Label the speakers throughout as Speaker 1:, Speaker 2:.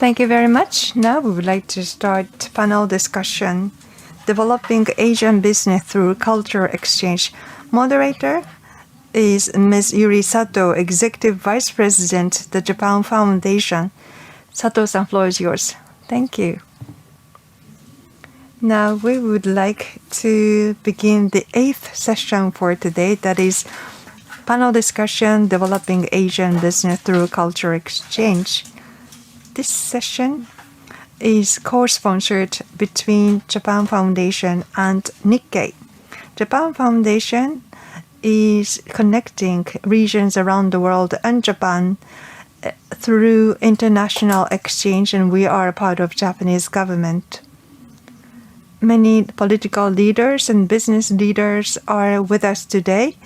Speaker 1: Thank you very much. Now we would like to start panel discussion, Developing Asian Business Through Cultural Exchange. Moderator is Ms. Yuri Sato, Executive Vice President, the Japan Foundation. Sato-san, floor is yours. Thank you. Now we would like to begin the 8th session for today, that is panel discussion, Developing Asian Business Through Cultural Exchange. This session is co-sponsored between Japan Foundation and Nikkei. Japan Foundation is connecting regions around the world and Japan through international exchange, and we are a part of Japanese government. Many political leaders and business leaders are with us today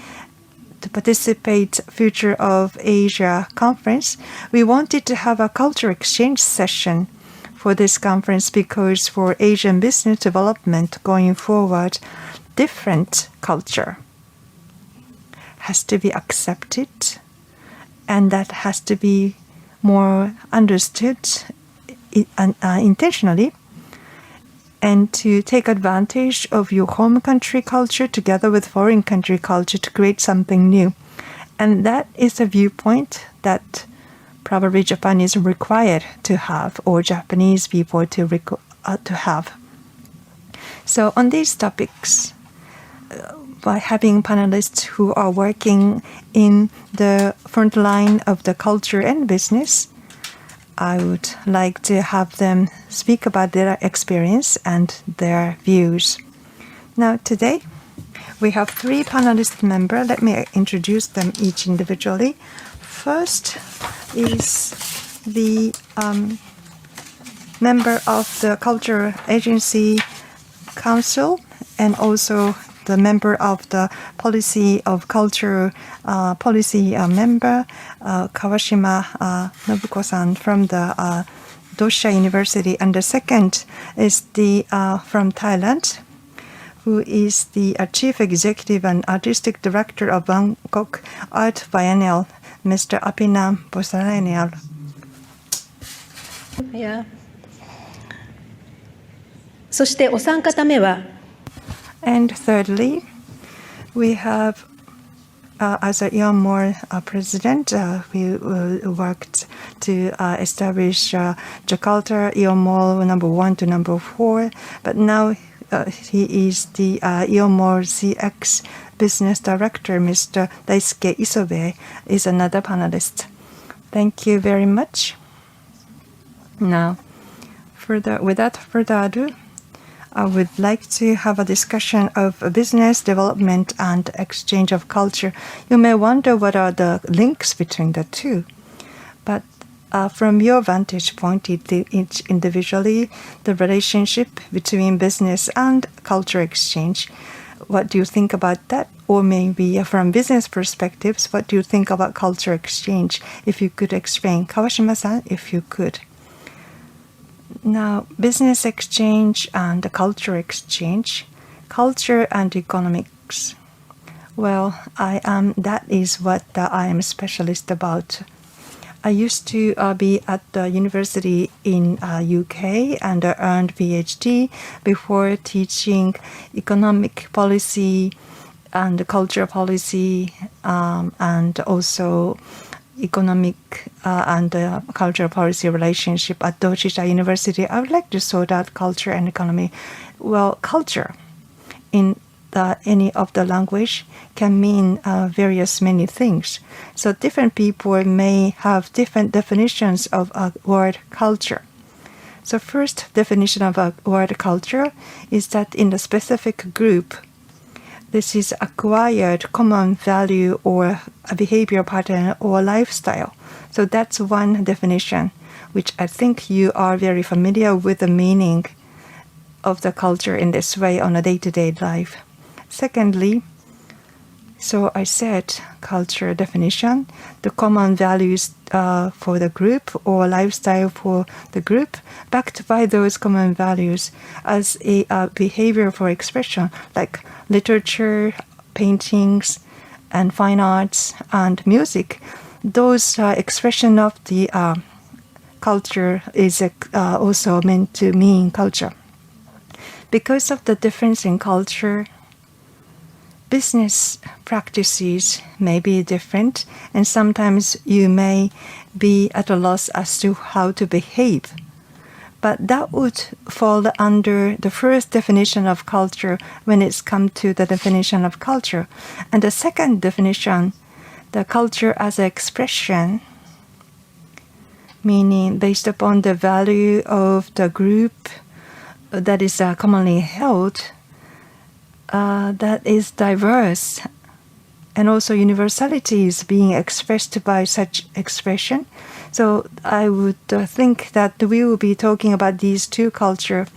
Speaker 1: to participate Future of Asia conference. We wanted to have a culture exchange session for this conference because for Asian business development going forward, different culture has to be accepted, and that has to be more understood intentionally, and to take advantage of your home country culture together with foreign country culture to create something new. And that is a viewpoint that probably Japan is required to have, or Japanese people to have. So on these topics, by having panelists who are working in the front line of the culture and business, I would like to have them speak about their experience and their views. Now today, we have 3 panelist members. Let me introduce them each individually. First is the member of the Culture Agency Council and also the member of the Policy of Culture Policy member, Kawashima Nobuko-san from the Dosha University. And the second is the from Thailand, who is the Chief Executive and Artistic Director of Bangkok Art Biennial, Mr. Apinam Bosaranial.
Speaker 2: Yeah. そしてお三方目は
Speaker 1: And thirdly, we have, as a Ian Moore president, we worked to establish Jakarta Ian Mall number 1 to number 4. But now he is the Ian Mall CX business director. Mr. Daisuke Isobe is another panelist. Thank you very much. Now, without further ado, I would like to have a discussion of business development and exchange of culture. You may wonder what are the links between the two. But from your vantage point, each individually, the relationship between business and culture exchange, what do you think about that? Or maybe from business perspectives, what do you think about culture exchange? If you could explain. Kawashima-san, if you could. Now, business exchange and culture exchange, culture and economics. Well, that is what I am a specialist about. I used to be at the university in UK and earned PhD before teaching economic policy and culture policy and also economic and cultural policy relationship at Doshisha University. I would like to sort out culture and economy. Well, culture in any of the language can mean various many things. So different people may have different definitions of a word culture. So first definition of a word culture is that in a specific group, this is acquired common value or a behavior pattern or lifestyle. So that's one definition, which I think you are very familiar with the meaning of the culture in this way on a day-to-day life. Secondly, so I said culture definition, the common values for the group or lifestyle for the group, backed by those common values as a behavior for expression, like literature, paintings, and fine arts and music. Those are expression of the culture is also meant to mean culture. Because of the difference in culture, business practices may be different, and sometimes you may be at a loss as to how to behave. But that would fall under the first definition of culture when it's come to the definition of culture. And the second definition, the culture as an expression, meaning based upon the value of the group that is commonly held, that is diverse, and also universality is being expressed by such expression. So I would think that we will be talking about these two cultures,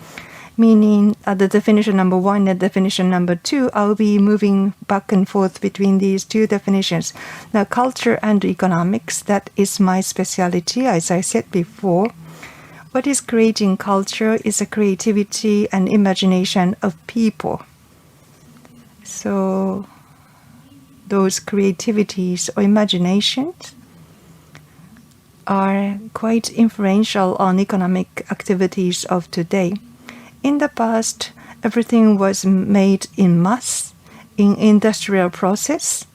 Speaker 1: meaning the definition number 1 and definition number 2. I'll be moving back and forth between these two definitions. Now, culture and economics, that is my specialty, as I said before. What is creating culture is a creativity and imagination of people. So those creativities or imaginations are quite influential on economic activities of today. In the past, everything was made in mass, in industrial process.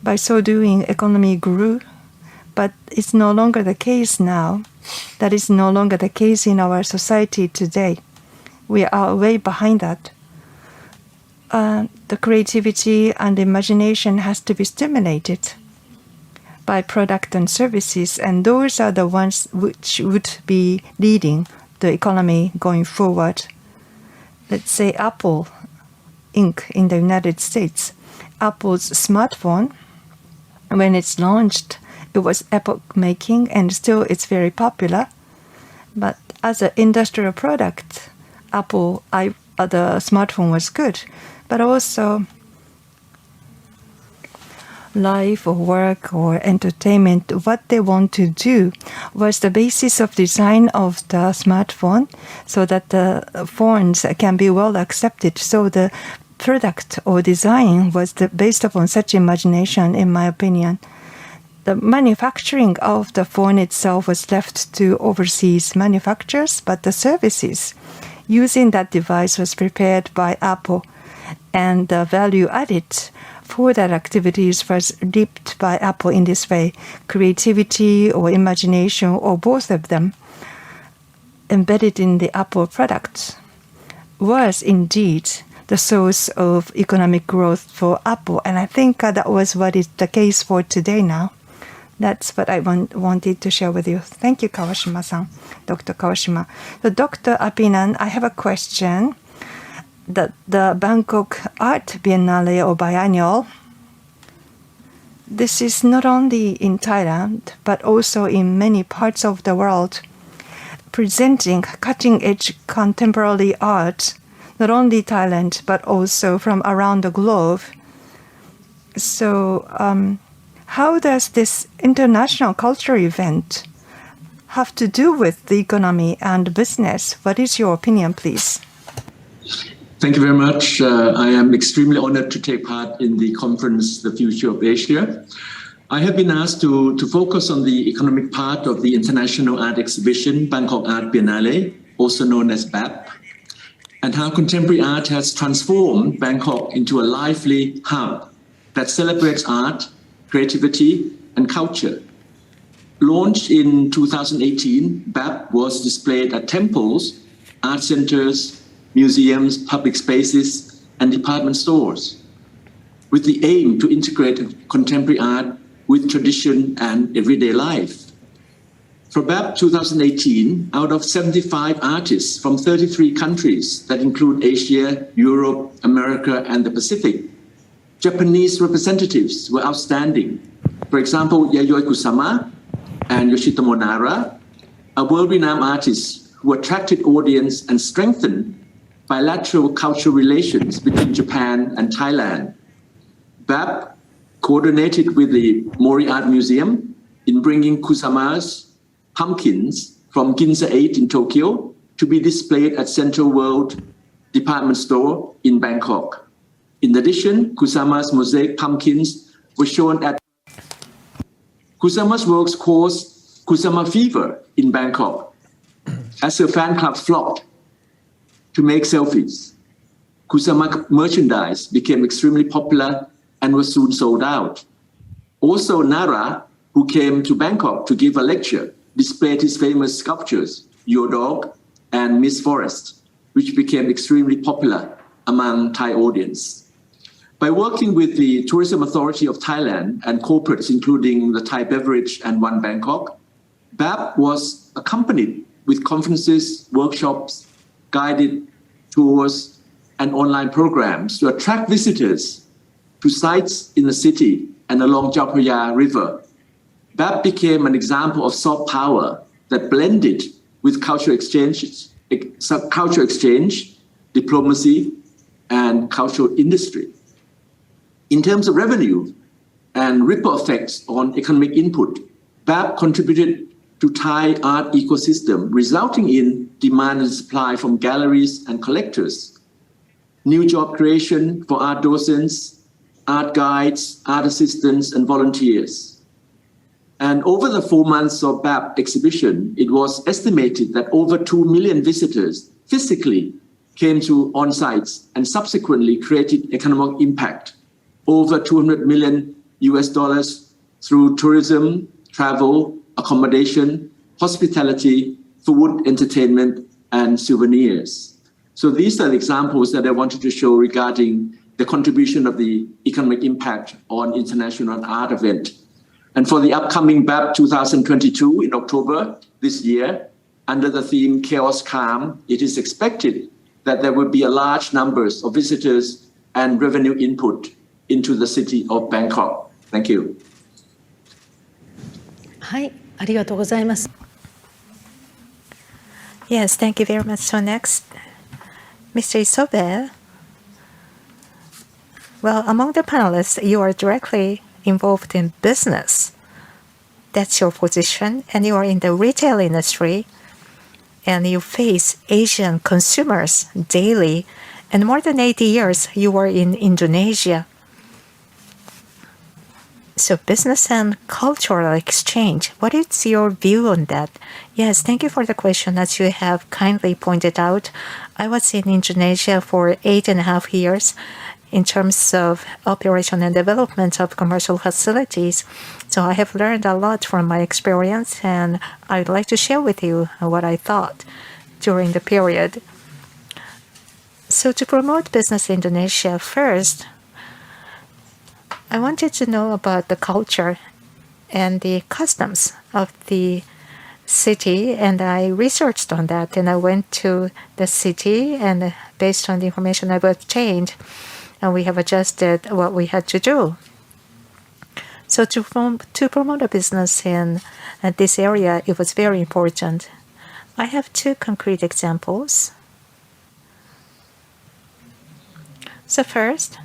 Speaker 1: By so doing, economy grew, but it's no longer the case now. That is no longer the case in our society today. We are way behind that. The creativity and imagination has to be stimulated by product and services, and those are the ones which would be leading the economy going forward. Let's say Apple Inc. in the United States. Apple's smartphone, when it's launched, it was epoch-making, and still it's very popular. But as an industrial product, the smartphone was good. But also, life or work or entertainment, what they want to do was the basis of design of the smartphone, so that the phones can be well accepted. So the product or design was based upon such imagination, in my opinion. The manufacturing of the phone itself was left to overseas manufacturers, but the services using that device was prepared by Apple, and the value added for that activities was reaped by Apple in this way. Creativity or imagination, or both of them, embedded in the Apple product, was indeed the source of economic growth for Apple. And I think that was what is the case for today now. That's what I wanted to share with you. Thank you, Kawashima-san, Dr. Kawashima. So, Dr. Apinan, I have a question. The Bangkok Art Biennale or Biennial, this is not only in Thailand, but also in many parts of the world, presenting cutting-edge contemporary art, not only Thailand, but also from around the globe. So, how does this international culture event have to do with the economy and business? What is your opinion, please?
Speaker 3: Thank you very much. I am extremely honored to take part in the conference, The Future of Asia. I have been asked to focus on the economic part of the International Art Exhibition, Bangkok Art Biennale, also known as BAP, and how contemporary art has transformed Bangkok into a lively hub that celebrates art, creativity, and culture. Launched in 2018, BAP was displayed at temples, art centers, museums, public spaces, and department stores, with the aim to integrate contemporary art with tradition and everyday life. For BAP 2018, out of 75 artists from 33 countries that include Asia, Europe, America, and the Pacific, Japanese representatives were outstanding. For example, Yayoi Kusama and Yoshitomo Nara are world-renowned artists who attracted audience and strengthened bilateral cultural relations between Japan and Thailand. BAP coordinated with the Mori Art Museum in bringing Kusama's pumpkins from Ginza 8 in Tokyo to be displayed at Central World Department Store in Bangkok. In addition, Kusama's mosaic pumpkins were shown at Kusama's works caused Kusama fever in Bangkok as her fan clubs flocked to make selfies. Kusama merchandise became extremely popular and was soon sold out. Also, Nara, who came to Bangkok to give a lecture, displayed his famous sculptures, Your Dog and Miss Forest, which became extremely popular among Thai audience. By working with the Tourism Authority of Thailand and corporates, including the Thai Beverage and One Bangkok, BAP was accompanied with conferences, workshops, guided tours, and online programs to attract visitors to sites in the city and along Chao Phraya River. BAP became an example of soft power that blended with cultural exchange, diplomacy, and cultural industry. In terms of revenue and ripple effects on economic input, BAP contributed to Thai art ecosystem, resulting in demand and supply from galleries and collectors, new job creation for art docents, art guides, art assistants, and volunteers. And over the 4 months of BAP exhibition, it was estimated that over 2 million visitors physically came to on-sites and subsequently created economic impact, over $200 million through tourism, travel, accommodation, hospitality, food, entertainment, and souvenirs. So these are the examples that I wanted to show regarding the contribution of the economic impact on international art event. And for the upcoming BAP 2022 in October this year, under the theme Chaos Calm, it is expected that there will be a large numbers of visitors and revenue input into the city of Bangkok. Thank you.
Speaker 2: はい、ありがとうございます。
Speaker 1: Yes, thank you very much. So next, Mr. Isobe. Well, among the panelists, you are directly involved in business. That's your position, and you are in the retail industry, and you face Asian consumers daily. And more than 80 years, you were in Indonesia. So business and cultural exchange, what is your view on that? Yes, thank you for the question. As you have kindly pointed out, I was in Indonesia for 8.5 years in terms of operation and development of commercial facilities. So I have learned a lot from my experience, and I would like to share with you what I thought during the period. So to promote business in Indonesia, first, I wanted to know about the culture and the customs of the city, and I researched on that, and I went to the city, and based on the information I've obtained, and we have adjusted what we had to do. So to promote a business in this area, it was very important. I have 2 concrete examples. So first,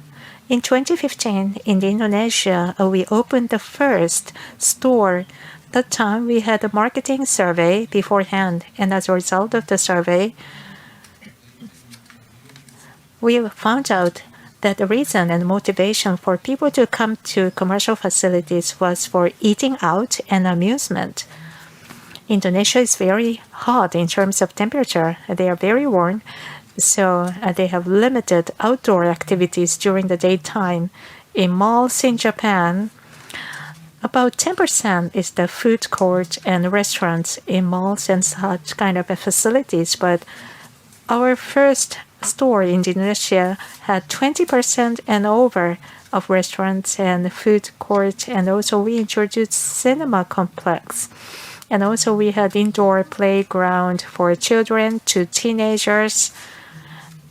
Speaker 1: in 2015, in Indonesia, we opened the first store. That time, we had a marketing survey beforehand, and as a result of the survey, we found out that the reason and motivation for people to come to commercial facilities was for eating out and amusement. Indonesia is very hot in terms of temperature. They are very warm. So they have limited outdoor activities during the daytime. In malls in Japan, about 10% is the food court and restaurants in malls and such kind of facilities. But our first store in Indonesia had 20% and over of restaurants and food court. And also we introduced cinema complex. And also we had indoor playground for children to teenagers.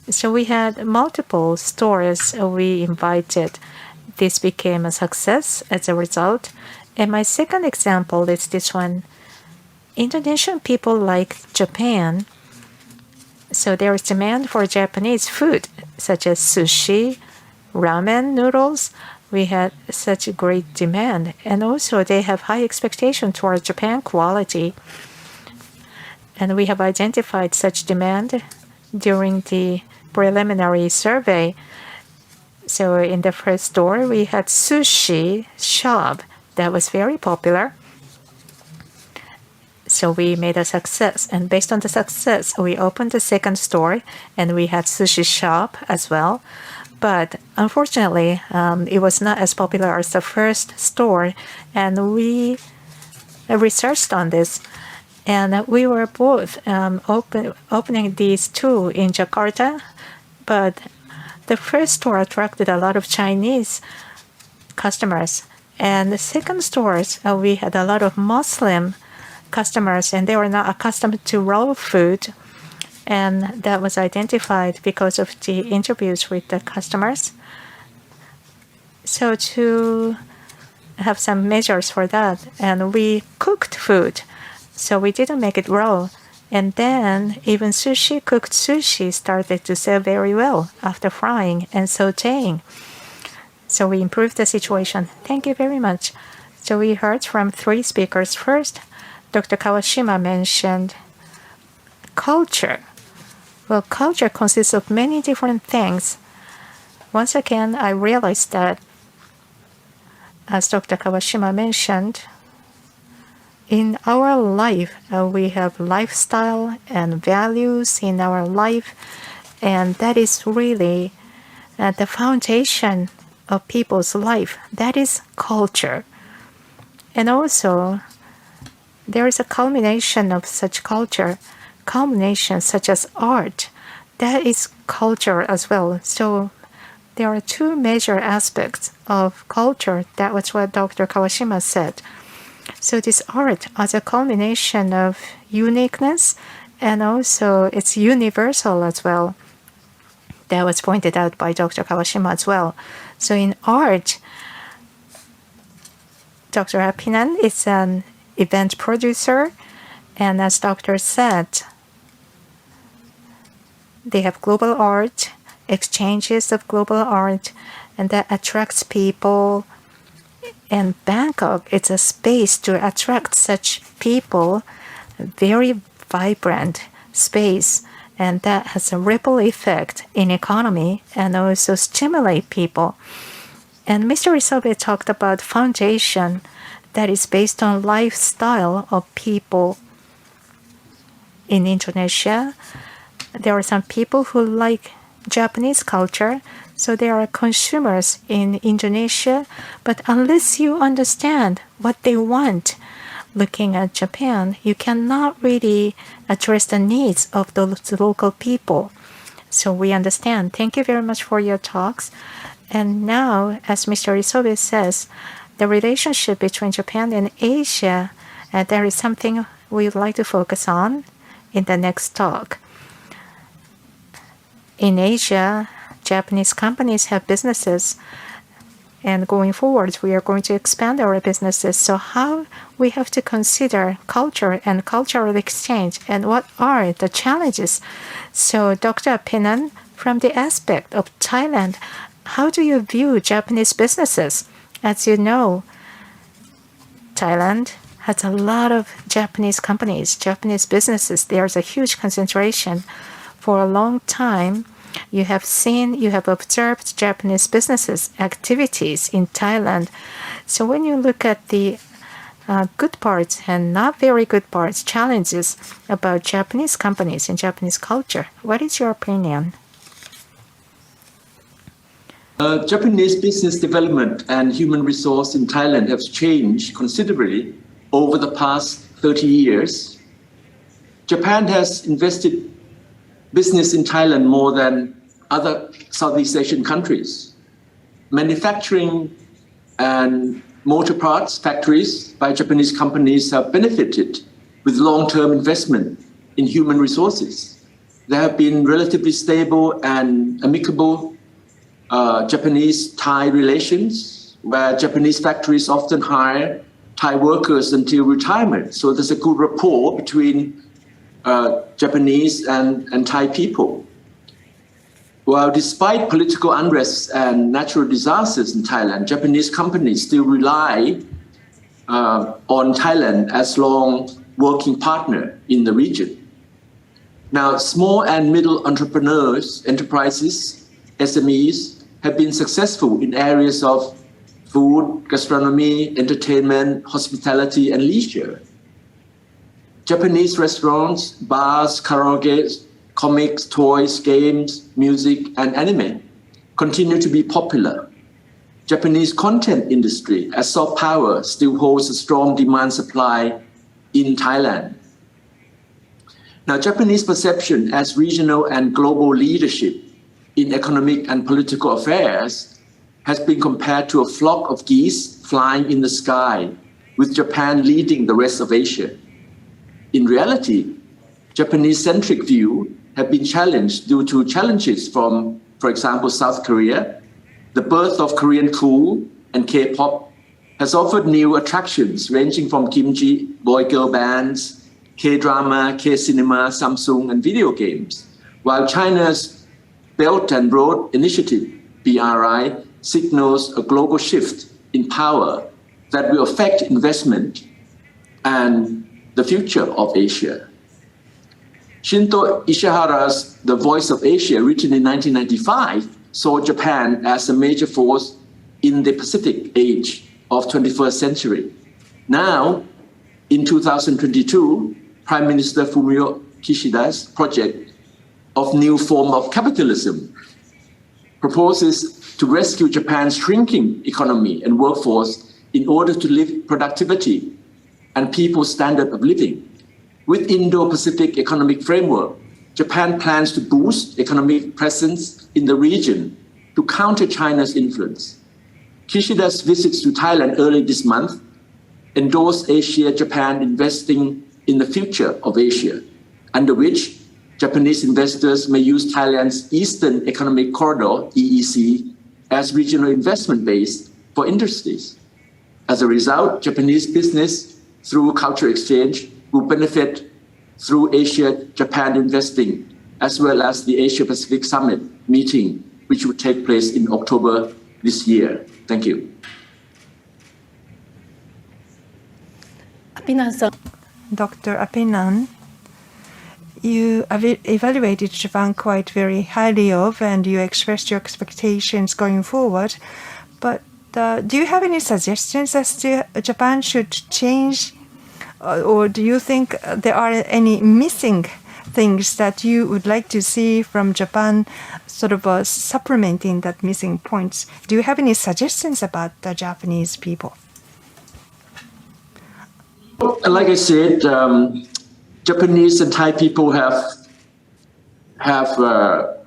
Speaker 1: So we had multiple stores we invited. This became a success as a result. And my second example is this one. Indonesian people like Japan. So there is demand for Japanese food, such as sushi, ramen noodles. We had such a great demand. And also they have high expectation towards Japan quality. And we have identified such demand during the preliminary survey. So in the first store, we had sushi shop that was very popular.
Speaker 2: So we made a success, and based on the success, we opened the second store, and we had sushi shop as well. But unfortunately, it was not as popular as the first store, and we researched on this, and we were both opening these two in Jakarta, but the first store attracted a lot of Chinese customers, and the second stores we had a lot of Muslim customers, and they were not accustomed to raw food, and that was identified because of the interviews with the customers. So to have some measures for that, and we cooked food, so we didn't make it raw. And then even cooked sushi started to sell very well after frying and sauteing. So we improved the situation. Thank you very much. So we heard from three speakers. First, Dr. Kawashima mentioned culture. Well, culture consists of many different things. Once again, I realized that, as Dr. Kawashima mentioned, in our life, we have lifestyle and values in our life, and that is really the foundation of people's life. That is culture. And also, there is a culmination of such culture, culmination such as art. That is culture as well. So there are two major aspects of culture. That was what Dr. Kawashima said. So this art as a culmination of uniqueness, and also it's universal as well. That was pointed out by Dr. Kawashima as well. So in art, Dr. Apinan is an event producer, and as Doctor said, they have global art, exchanges of global art, and that attracts people. And Bangkok, it's a space to attract such people, very vibrant space, and that has a ripple effect in economy and also stimulate people. And Mr. Isobe talked about foundation that is based on lifestyle of people. In Indonesia, there are some people who like Japanese culture, so there are consumers in Indonesia, but unless you understand what they want, looking at Japan, you cannot really address the needs of the local people. So we understand. Thank you very much for your talks. And now, as Mr. Isobe says, the relationship between Japan and Asia, there is something we would like to focus on in the next talk. In Asia, Japanese companies have businesses, and going forward, we are going to expand our businesses. So how we have to consider culture and cultural exchange, and what are the challenges? So Dr. Pinan, from the aspect of Thailand, how do you view Japanese businesses? As you know, Thailand has a lot of Japanese companies, Japanese businesses. There's a huge concentration. For a long time, you have observed Japanese businesses activities in Thailand. So when you look at the good parts and not very good parts, challenges about Japanese companies and Japanese culture, what is your opinion?
Speaker 3: Japanese business development and human resource in Thailand have changed considerably over the past 30 years. Japan has invested business in Thailand more than other Southeast Asian countries. Manufacturing and motor parts factories by Japanese companies have benefited with long-term investment in human resources. There have been relatively stable and amicable Japanese-Thai relations, where Japanese factories often hire Thai workers until retirement. So there's a good rapport between Japanese and Thai people. Well, despite political unrest and natural disasters in Thailand, Japanese companies still rely on Thailand as long working partner in the region. Now, small and middle enterprises, SMEs, have been successful in areas of food, gastronomy, entertainment, hospitality, and leisure. Japanese restaurants, bars, karaoke, comics, toys, games, music, and anime continue to be popular. Japanese content industry as soft power still holds a strong demand supply in Thailand. Now, Japanese perception as regional and global leadership in economic and political affairs has been compared to a flock of geese flying in the sky, with Japan leading the rest of Asia. In reality, Japanese-centric view have been challenged due to challenges from, for example, South Korea. The birth of Korean cool and K-pop has offered new attractions ranging from kimchi, boy-girl bands, K-drama, K-cinema, Samsung, and video games, while China's Belt and Road Initiative, BRI, signals a global shift in power that will affect investment and the future of Asia. Shinto Ishihara's The Voice of Asia, written in 1995, saw Japan as a major force in the Pacific age of 21st century. Now, in 2022, Prime Minister Fumio Kishida's project of new form of capitalism proposes to rescue Japan's shrinking economy and workforce in order to lift productivity and people's standard of living. With Indo-Pacific Economic Framework, Japan plans to boost economic presence in the region to counter China's influence. Kishida's visits to Thailand early this month endorsed Asia-Japan investing in the future of Asia, under which Japanese investors may use Thailand's Eastern Economic Corridor, EEC, as regional investment base for industries. As a result, Japanese business through cultural exchange will benefit through Asia-Japan investing, as well as the Asia-Pacific Summit meeting, which will take place in October this year. Thank you.
Speaker 1: Dr. Apinan, you evaluated Japan quite very highly of, and you expressed your expectations going forward. But do you have any suggestions as to Japan should change, or do you think there are any missing things that you would like to see from Japan, sort of supplementing that missing points? Do you have any suggestions about the Japanese people?
Speaker 3: Like I said, Japanese and Thai people have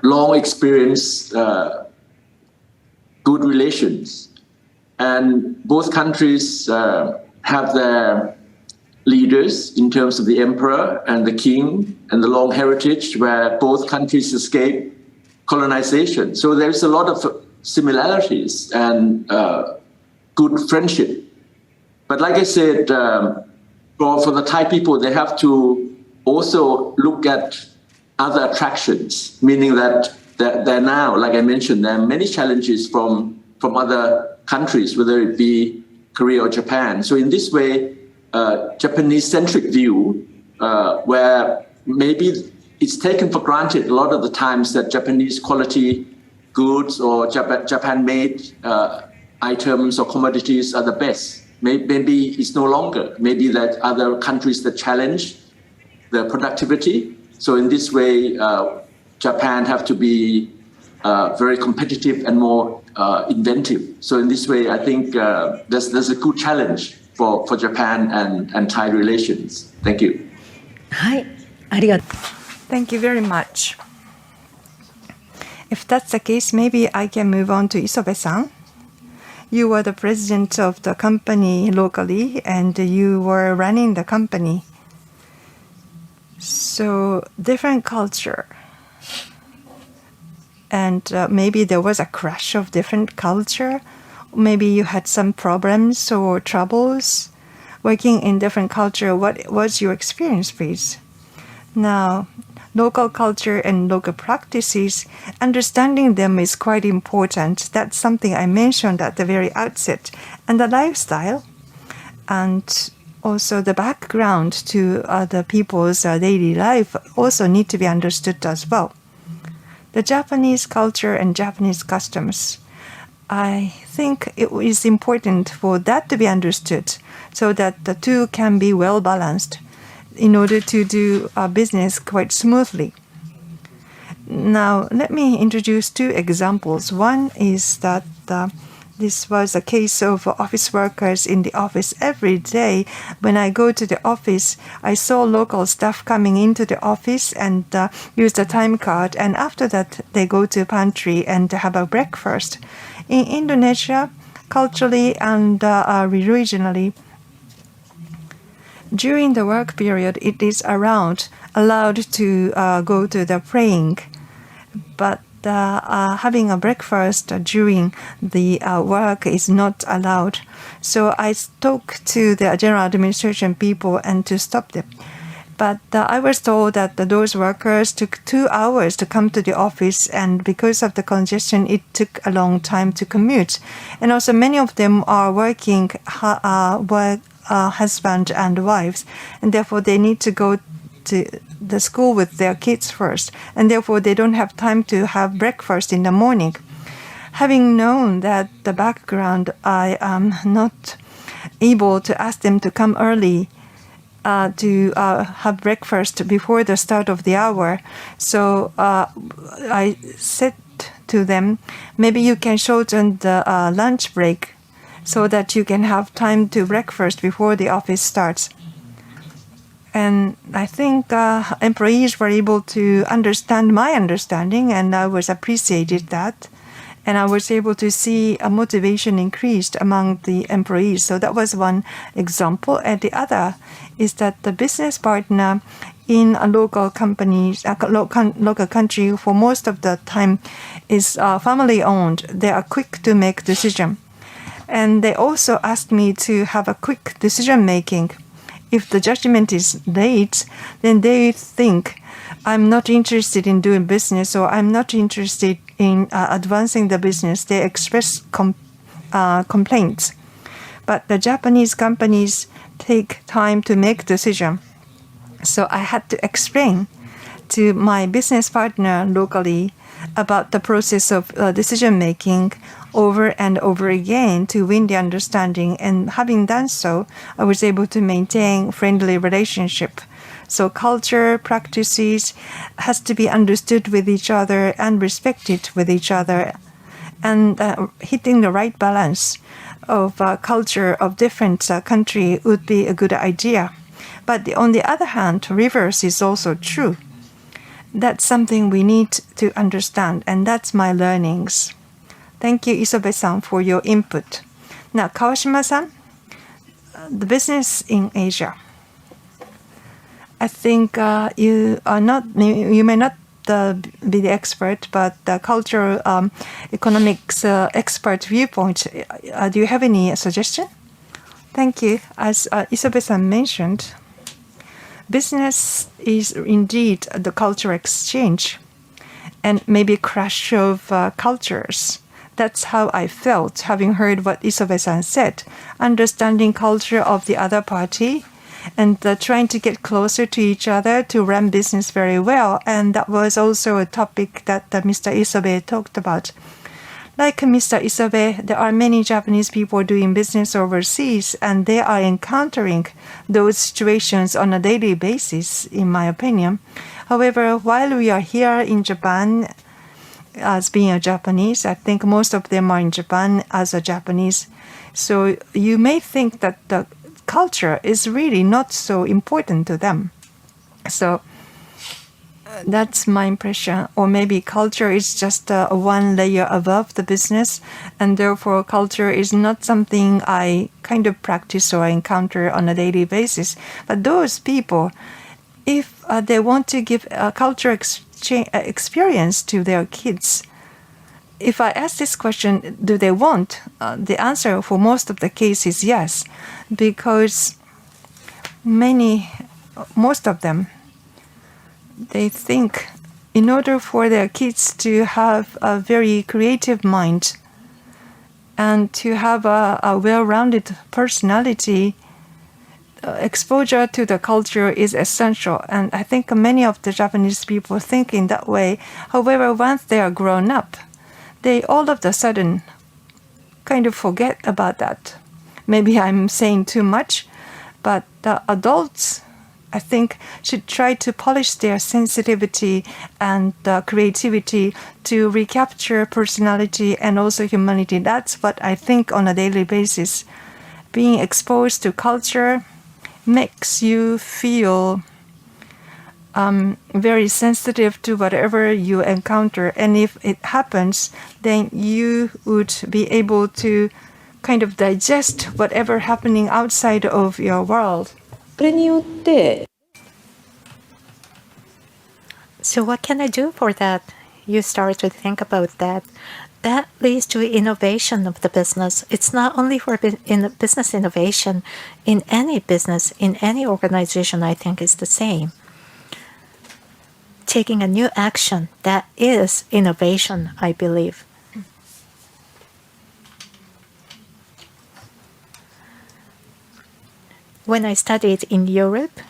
Speaker 3: long experience, good relations, and both countries have their leaders in terms of the emperor and the king, and the long heritage where both countries escaped colonization. So there's a lot of similarities and good friendship. But like I said, for the Thai people, they have to also look at other attractions, meaning that there now, like I mentioned, there are many challenges from other countries, whether it be Korea or Japan. So in this way, Japanese-centric view, where maybe it's taken for granted a lot of the times that Japanese quality goods or Japan-made items or commodities are the best. Maybe it's no longer. Maybe that other countries that challenge the productivity. So in this way, Japan have to be very competitive and more inventive. So in this way, I think there's a good challenge for Japan and Thai relations. Thank you.
Speaker 1: Thank you very much. If that's the case, maybe I can move on to Isobe-san. You were the president of the company locally, and you were running the company. So different culture. And maybe there was a clash of different culture. Maybe you had some problems or troubles working in different culture. What was your experience, please? Now, local culture and local practices, understanding them is quite important. That's something I mentioned at the very outset. And the lifestyle and also the background to other people's daily life also need to be understood as well. The Japanese culture and Japanese customs, I think it is important for that to be understood so that the two can be well balanced. in order to do business quite smoothly. Now, let me introduce two examples. One is that this was a case of office workers in the office every day. When I go to the office, I saw local staff coming into the office and use the time card. And after that, they go to pantry and have a breakfast. In Indonesia, culturally and regionally, during the work period, it is allowed to go to the praying, but having a breakfast during the work is not allowed. So I talked to the general administration people and to stop them. But I was told that those workers took 2 hours to come to the office, and because of the congestion, it took a long time to commute. And also many of them are working husband and wives, and therefore they need to go to the school with their kids first, and therefore they don't have time to have breakfast in the morning. Having known that the background, I am not able to ask them to come early to have breakfast before the start of the hour. So I said to them, maybe you can shorten the lunch break so that you can have time to breakfast before the office starts. And I think employees were able to understand my understanding, and I was appreciated that. And I was able to see a motivation increased among the employees. So that was one example. And the other is that the business partner in a local companies, local country, for most of the time is family owned. They are quick to make decision. And they also asked me to have a quick decision making. If the judgment is late, then they think I'm not interested in doing business, or I'm not interested in advancing the business. They express complaints. But the Japanese companies take time to make decision. So I had to explain to my business partner locally about the process of decision making over and over again to win the understanding. And having done so, I was able to maintain friendly relationship. So culture, practices has to be understood with each other and respected with each other. And hitting the right balance of culture of different country would be a good idea. But on the other hand, reverse is also true. That's something we need to understand, and that's my learnings. Thank you, Isobe-san, for your input. Now, Kawashima-san, the business in Asia. I think you may not be the expert, but the cultural economics expert viewpoint. Do you have any suggestion? Thank you. As Isobe-san mentioned, business is indeed the cultural exchange and maybe crash of cultures. That's how I felt, having heard what Isobe-san said, understanding culture of the other party and trying to get closer to each other to run business very well. And that was also a topic that Mr. Isobe talked about. Like Mr. Isobe, there are many Japanese people doing business overseas, and they are encountering those situations on a daily basis, in my opinion. However, while we are here in Japan, as being a Japanese, I think most of them are in Japan as a Japanese. So you may think that the culture is really not so important to them. So that's my impression. Or maybe culture is just one layer above the business, and therefore culture is not something I kind of practice or encounter on a daily basis. But those people, if they want to give a culture experience to their kids, if I ask this question, do they want? The answer for most of the cases is yes, because most of them, they think in order for their kids to have a very creative mind and to have a well-rounded personality, exposure to the culture is essential. And I think many of the Japanese people think in that way. However, once they are grown up, they all of a sudden kind of forget about that. Maybe I'm saying too much, but the adults I think, should try to polish their sensitivity and creativity to recapture personality and also humanity. That's what I think on a daily basis. Being exposed to culture makes you feel very sensitive to whatever you encounter. And if it happens, then you would be able to kind of digest whatever happening outside of your world.
Speaker 2: So what can I do for that? You start to think about that. That leads to innovation of the business. It's not only for business innovation. In any business, in any organization, I think it's the same. Taking a new action, that is innovation, I believe. When I studied in Europe,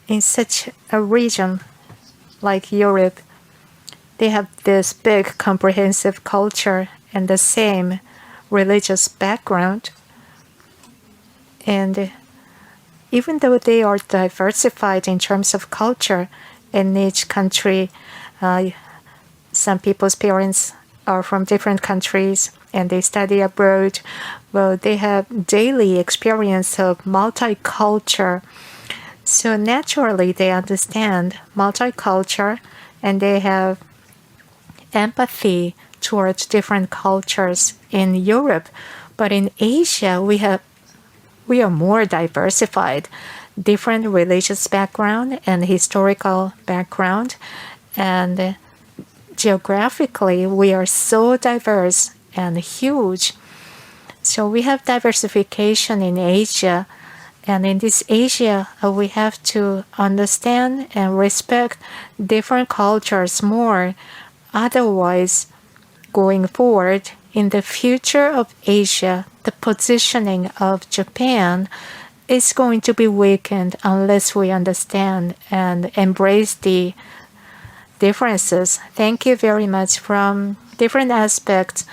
Speaker 2: in such a region like Europe, they have this big comprehensive culture and the same religious background. And even though they are diversified in terms of culture, in each country, some people's parents are from different countries and they study abroad. Well, they have daily experience of multicultural. So naturally, they understand multicultural and they have empathy towards different cultures in Europe. But in Asia, we are more diversified, different religious background and historical background. And geographically, we are so diverse and huge. So we have diversification in Asia. And in this Asia, we have to understand and respect different cultures more. Otherwise, going forward, in the future of Asia, the positioning of Japan is going to be weakened unless we understand and embrace the differences. Thank you very much from different aspects.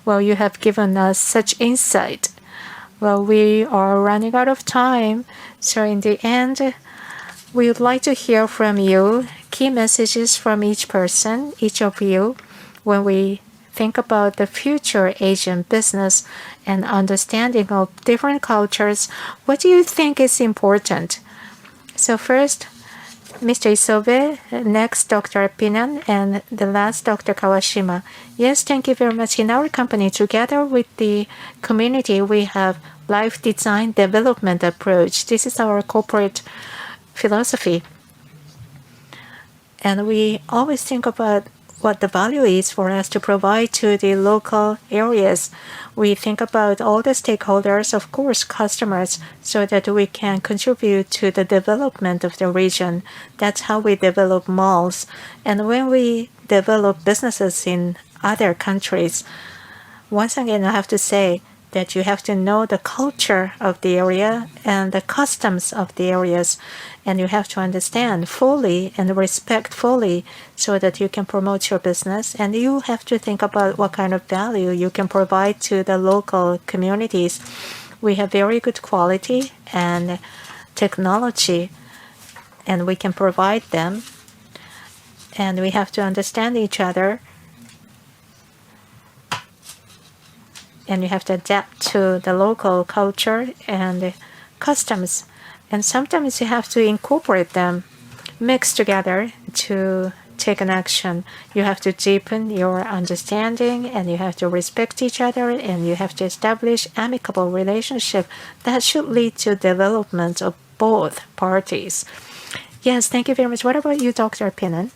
Speaker 2: Well, you have given us such insight. Well, we are running out of time. So in the end, we would like to hear from you key messages from each person, each of you, when we think about the future Asian business and understanding of different cultures. What do you think is important? So first, Mr. Isobe, next Dr. Pinan, and the last Dr. Kawashima. Yes, thank you very much. In our company, together with the community, we have life design development approach. This is our corporate philosophy. And we always think about what the value is for us to provide to the local areas. We think about all the stakeholders, of course, customers, so that we can contribute to the development of the region. That's how we develop malls. And when we develop businesses in other countries, once again, I have to say that you have to know the culture of the area and the customs of the areas. And you have to understand fully and respect fully so that you can promote your business. And you have to think about what kind of value you can provide to the local communities. We have very good quality and technology, and we can provide them. And we have to understand each other. And you have to adapt to the local culture and customs. And sometimes you have to incorporate them, mix together to take an action. You have to deepen your understanding, and you have to respect each other, and you have to establish amicable relationship that should lead to development of both parties. Yes, thank you very much. What about you, Dr. Pinan?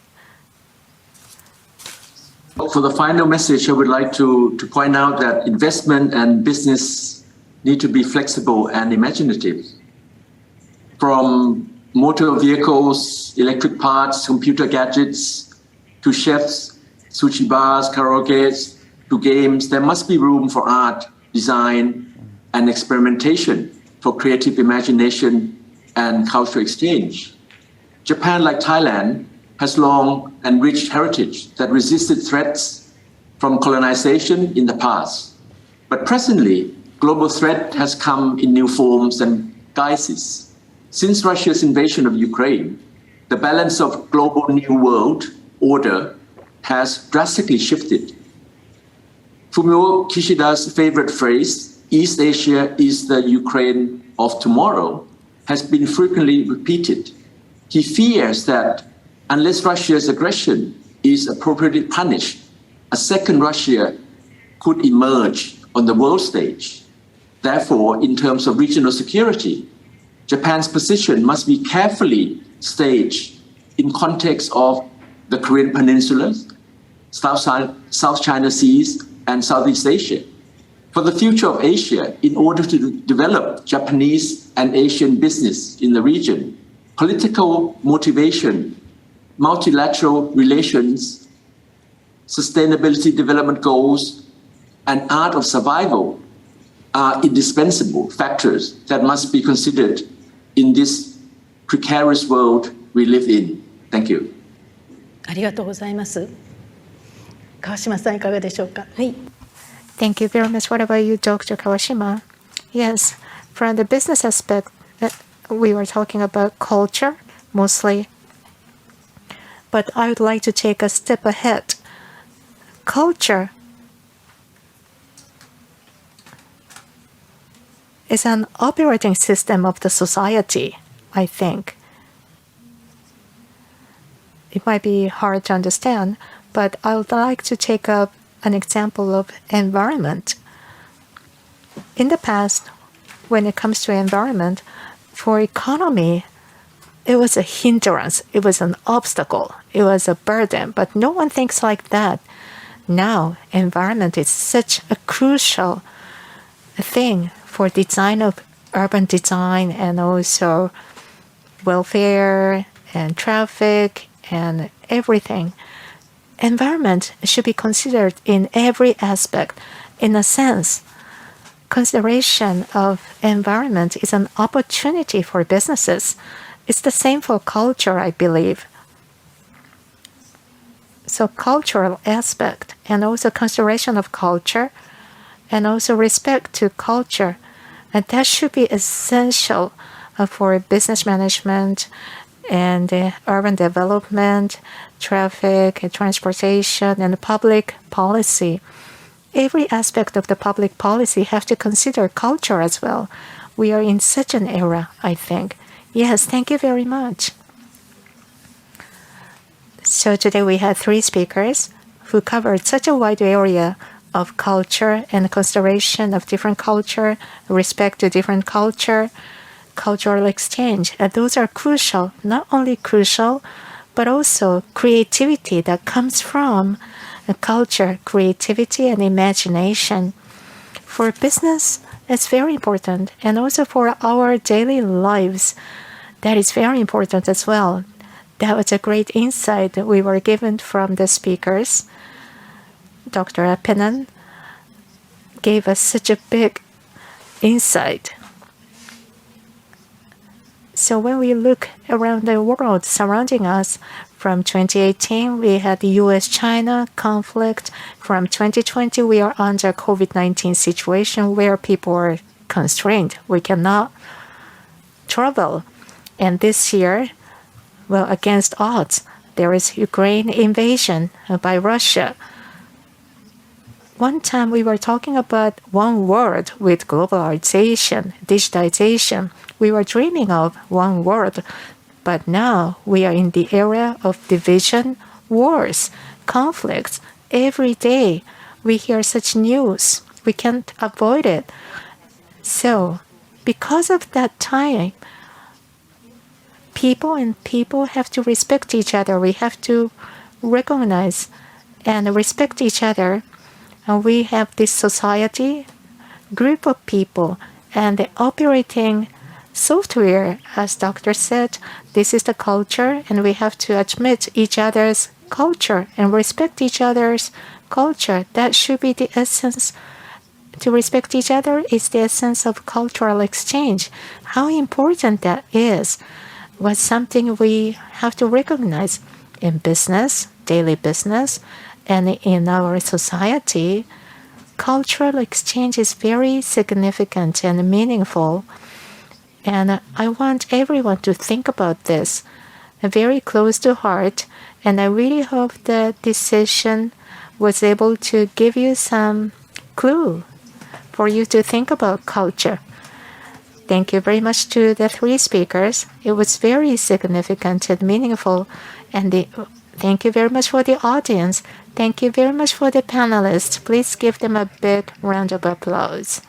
Speaker 3: For the final message, I would like to point out that investment and business need to be flexible and imaginative. From motor vehicles, electric parts, computer gadgets, to chefs, sushi bars, karaoke, to games, there must be room for art, design, and experimentation, for creative imagination and cultural exchange. Japan, like Thailand, has long and rich heritage that resisted threats from colonization in the past. But presently, global threat has come in new forms and guises. Since Russia's invasion of Ukraine, the balance of global new world order has drastically shifted. Fumio Kishida's favorite phrase, East Asia is the Ukraine of tomorrow, has been frequently repeated. He fears that unless Russia's aggression is appropriately punished, a second Russia could emerge on the world stage. Therefore, in terms of regional security, Japan's position must be carefully staged in context of the Korean Peninsula, South China Seas, and Southeast Asia. For the future of Asia, in order to develop Japanese and Asian business in the region, political motivation, multilateral relations, sustainability development goals, and art of survival are indispensable factors that must be considered in this precarious world we live in. Thank you.
Speaker 4: ありがとうございます。川島さんいかがでしょうか。はい。
Speaker 2: Thank you very much. What about you, Dr. Kawashima? Yes, from the business aspect, we were talking about culture mostly. But I would like to take a step ahead. Culture is an operating system of the society, I think. It might be hard to understand, but I would like to take up an example of environment. In the past, when it comes to environment, for economy, it was a hindrance, it was an obstacle, it was a burden, but no one thinks like that. Now, environment is such a crucial thing for design of urban design and also welfare and traffic and everything. Environment should be considered in every aspect. In a sense, consideration of environment is an opportunity for businesses. It's the same for culture, I believe. So cultural aspect and also consideration of culture and also respect to culture, and that should be essential for business management and urban development, traffic, transportation, and public policy. Every aspect of the public policy have to consider culture as well. We are in such an era, I think. Yes, thank you very much. So today we had 3 speakers who covered such a wide area of culture and consideration of different culture, respect to different culture, cultural exchange. And those are crucial, not only crucial, but also creativity that comes from culture, creativity, and imagination. For business, it's very important. And also for our daily lives, that is very important as well. That was a great insight that we were given from the speakers. Dr. Appenan gave us such a big insight. So when we look around the world surrounding us, from 2018 we had the US-China conflict. From 2020 we are under COVID-19 situation where people are constrained. We cannot travel. And this year, well, against odds, there is Ukraine invasion by Russia. One time we were talking about one world with globalization, digitization. We were dreaming of one world, but now we are in the era of division, wars, conflicts. Every day we hear such news. We can't avoid it. So, because of that time, people have to respect each other. We have to recognize and respect each other. And we have this society, group of people, and the operating software, as doctor said, this is the culture, and we have to admit each other's culture and respect each other's culture. That should be the essence. To respect each other is the essence of cultural exchange. How important that is was something we have to recognize in business, daily business, and in our society. Cultural exchange is very significant and meaningful. And I want everyone to think about this very close to heart. And I really hope the decision was able to give you some clue for you to think about culture. Thank you very much to the three speakers. It was very significant and meaningful. And thank you very much for the audience. Thank you very much for the panelists. Please give them a big round of applause.